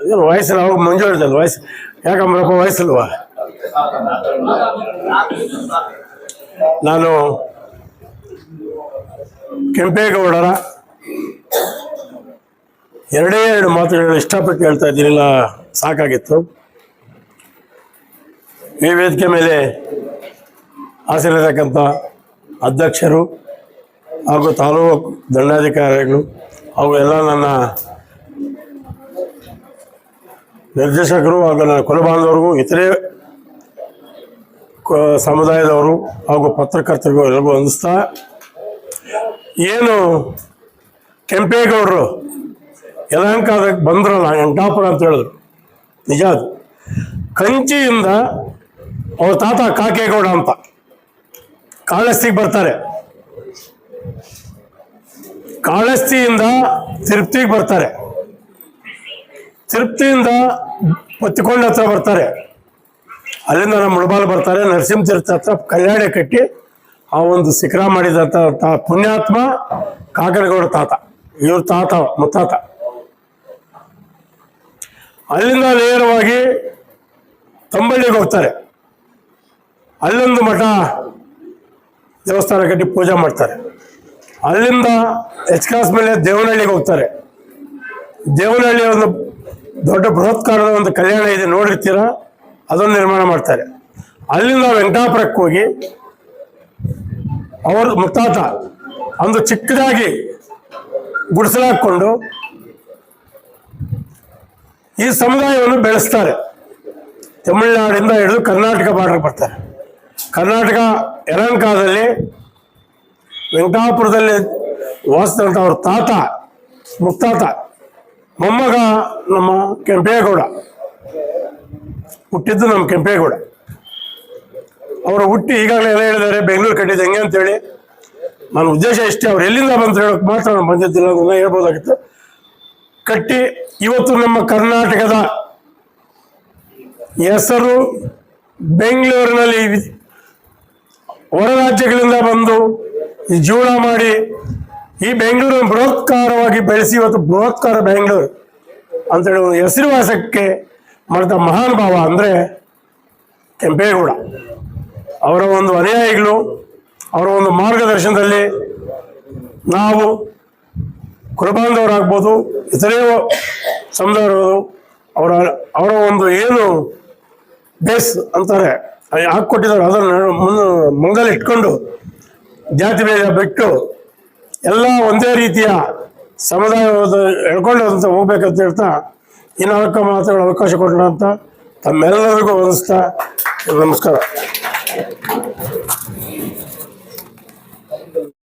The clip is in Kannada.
ಏನು ವಯಸ್ಸಲ್ಲ, ಅವಾಗ ಮಂಜು ಹೇಳ್ದಲ್ಲ ವಯಸ್ಸು ಯಾಕಂಬ್ರಪ್ಪ ವಯಸ್ಸಲ್ವಾ. ನಾನು ಕೆಂಪೇಗೌಡರ ಎರಡೇ ಎರಡು ಮಾತುಗಳನ್ನ ಇಷ್ಟಪಟ್ಟು ಹೇಳ್ತಾ ಇದ್ದೀನಿಲ್ಲ, ಸಾಕಾಗಿತ್ತು. ಈ ವೇದಿಕೆ ಮೇಲೆ ಹಾಸನಿರತಕ್ಕಂಥ ಅಧ್ಯಕ್ಷರು ಹಾಗೂ ತಾಲೂಕು ದಂಡಾಧಿಕಾರಿಗಳು ಹಾಗೂ ಎಲ್ಲ ನನ್ನ ನಿರ್ದೇಶಕರು ಹಾಗೂ ನನ್ನ ಕುಲಬಾಂಧವರಿಗೂ, ಇತರೆ ಸಮುದಾಯದವರು ಹಾಗೂ ಪತ್ರಕರ್ತರಿಗೂ ಎಲ್ಲರಿಗೂ ವಂದಿಸ್ತಾ, ಏನು ಕೆಂಪೇಗೌಡರು ಯಲಹಂಕಕ್ಕೆ ಬಂದ್ರಲ್ಲ, ವೆಂಕಟಾಪುರ ಅಂತ ಹೇಳಿದ್ರು, ನಿಜ ಅದು. ಕಂಚಿಯಿಂದ ಅವ್ರ ತಾತ ಕಾಕೇಗೌಡ ಅಂತ ಕಾಳಹಸ್ತಿಗೆ ಬರ್ತಾರೆ, ಕಾಳಹಸ್ತಿಯಿಂದ ತಿರುಪ್ತಿಗೆ ಬರ್ತಾರೆ, ತಿರುಪ್ತಿಯಿಂದ ಪತ್ತಿಕೊಂಡ ಹತ್ರ ಬರ್ತಾರೆ, ಅಲ್ಲಿಂದ ನಮ್ಮ ಮುಳಬಾಲ್ ಬರ್ತಾರೆ, ನರಸಿಂಹತೀರ್ಥ ಹತ್ರ ಕಲ್ಯಾಣ ಕಟ್ಟಿ ಆ ಒಂದು ಶಿಖರ ಮಾಡಿದಂಥ ಪುಣ್ಯಾತ್ಮ ಕಾಕೇಗೌಡ ತಾತ, ಇವ್ರ ತಾತ ಮುತ್ತಾತ. ಅಲ್ಲಿಂದ ನೇರವಾಗಿ ತಂಬಳ್ಳಿಗೆ ಹೋಗ್ತಾರೆ, ಅಲ್ಲೊಂದು ಮಠ ದೇವಸ್ಥಾನ ಕಟ್ಟಿ ಪೂಜೆ ಮಾಡ್ತಾರೆ. ಅಲ್ಲಿಂದ ಎಚ್ಕಾಸ್ ಮೇಲೆ ದೇವನಹಳ್ಳಿಗೆ ಹೋಗ್ತಾರೆ. ದೇವನಹಳ್ಳಿ ಒಂದು ದೊಡ್ಡ ಬೃಹತ್ಕಾರದ ಒಂದು ಕಲ್ಯಾಣ ಇದೆ, ನೋಡಿರ್ತೀರ, ಅದನ್ನು ನಿರ್ಮಾಣ ಮಾಡ್ತಾರೆ. ಅಲ್ಲಿಂದ ವೆಂಕಟಾಪುರಕ್ಕೆ ಹೋಗಿ ಅವ್ರ ಮುತ್ತಾತ ಒಂದು ಚಿಕ್ಕದಾಗಿ ಗುಡಿಸಲಾಕೊಂಡು ಈ ಸಮುದಾಯವನ್ನು ಬೆಳೆಸ್ತಾರೆ. ತಮಿಳುನಾಡಿಂದ ಹಿಡಿದು ಕರ್ನಾಟಕ ಬಾರ್ಡರ್ಗೆ ಬರ್ತಾರೆ. ಕರ್ನಾಟಕ ಯಲಹಂಕದಲ್ಲಿ ವೆಂಕಟಾಪುರದಲ್ಲಿ ವಾಸಿಸಿದಂಥ ಅವ್ರ ತಾತ ಮುತ್ತಾತ ಮೊಮ್ಮಗ ನಮ್ಮ ಕೆಂಪೇಗೌಡ ಹುಟ್ಟಿದ್ದು, ನಮ್ಮ ಕೆಂಪೇಗೌಡ ಅವರು ಹುಟ್ಟಿ ಈಗಾಗಲೇ ಎಲ್ಲ ಹೇಳಿದ್ದಾರೆ ಬೆಂಗಳೂರು ಕಟ್ಟಿದ್ದು ಹೆಂಗೆ ಅಂತೇಳಿ. ನನ್ನ ಉದ್ದೇಶ ಇಷ್ಟೇ, ಅವ್ರು ಎಲ್ಲಿಂದ ಬಂದು ಹೇಳೋಕೆ ಮಾತ್ರ ನಾನು ಬಂದಿದ್ದಿಲ್ಲ, ಅದನ್ನ ಹೇಳ್ಬೋದಾಗಿತ್ತು. ಕಟ್ಟಿ ಇವತ್ತು ನಮ್ಮ ಕರ್ನಾಟಕದ ಹೆಸರು ಬೆಂಗಳೂರಿನಲ್ಲಿ ಹೊರ ರಾಜ್ಯಗಳಿಂದ ಬಂದು ಈ ಜೀವನ ಮಾಡಿ ಈ ಬೆಂಗಳೂರನ್ನು ಬೃಹತ್ಕಾರವಾಗಿ ಬೆಳೆಸಿ ಇವತ್ತು ಬೃಹತ್ಕಾರ ಬೆಂಗಳೂರು ಅಂತೇಳಿ ಒಂದು ಹೆಸರುವಾಸಕ್ಕೆ ಮಾಡಿದ ಮಹಾನ್ ಭಾವ ಅಂದರೆ ಕೆಂಪೇಗೌಡ. ಅವರ ಒಂದು ಅನುಯಾಯಿಗಳು, ಅವರ ಒಂದು ಮಾರ್ಗದರ್ಶನದಲ್ಲಿ ನಾವು ಕುಲಬಾಂಧವರಾಗ್ಬೋದು, ಇತರೆ ಸಮುದಾಯರು ಅವರ ಒಂದು ಏನು ಬೇಸ್ ಅಂತಾರೆ ಹಾಕ್ಕೊಟ್ಟಿದ್ದಾರೆ, ಅದನ್ನು ಮುಂದಲ್ಲಿ ಇಟ್ಕೊಂಡು ಜಾತಿ ಭೇದ ಬಿಟ್ಟು ಎಲ್ಲ ಒಂದೇ ರೀತಿಯ ಸಮುದಾಯದ ಎಳ್ಕೊಂಡು ಅಂತ ಹೋಗ್ಬೇಕಂತ ಹೇಳ್ತಾ ಈ ನಾಲ್ಕು ಮಾತುಗಳ ಅವಕಾಶ ಕೊಟ್ಟಂತ ತಮ್ಮೆಲ್ಲರಿಗೂ ವಂದಿಸ್ತಾ ನಮಸ್ಕಾರ.